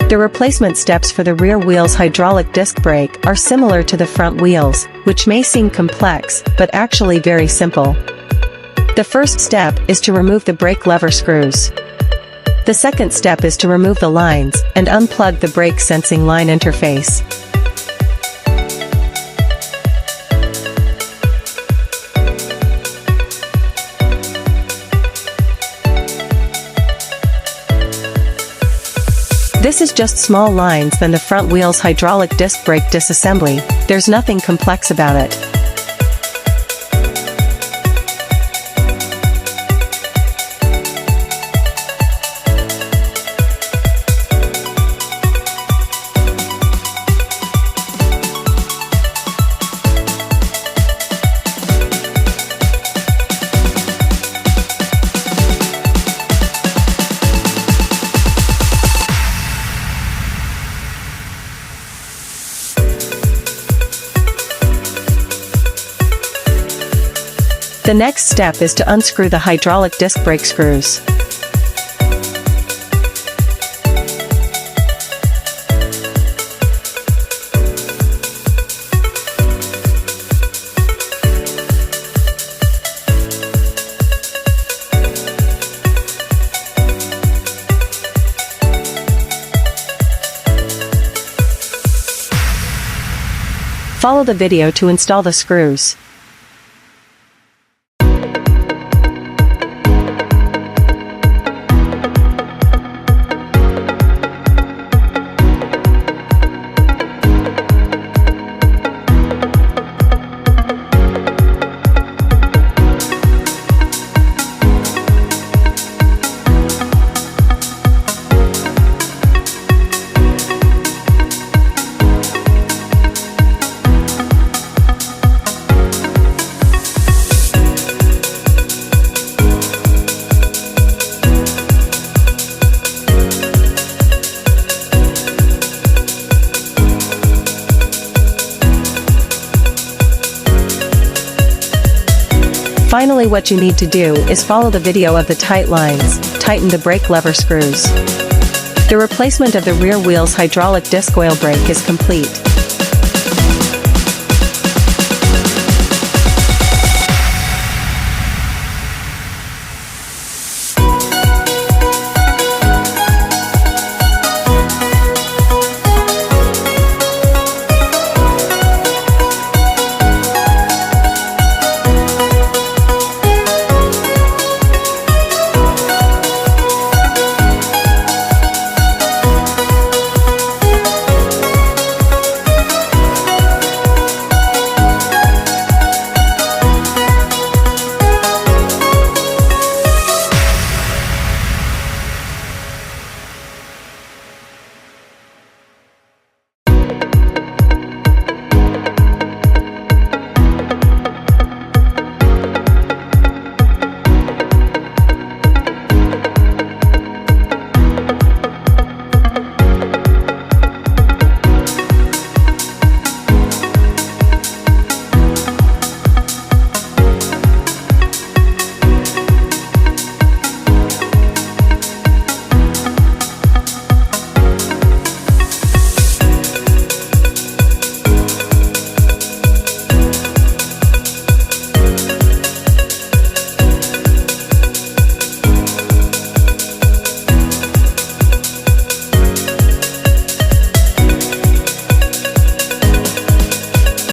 The replacement steps for the rear wheel's hydraulic disc brake are similar to the front wheels, which may seem complex, but actually very simple. The first step is to remove the brake lever screws. The second step is to remove the lines and unplug the brake sensing line interface. This is just small lines than the front wheel's hydraulic disc brake disassembly. There's nothing complex about it. The next step is to unscrew the hydraulic disc brake screws. Follow the video to install the screws. Finally, what you need to do is follow the video of the tight lines, tighten the brake lever screws. The replacement of the rear wheel's hydraulic disc oil brake is complete.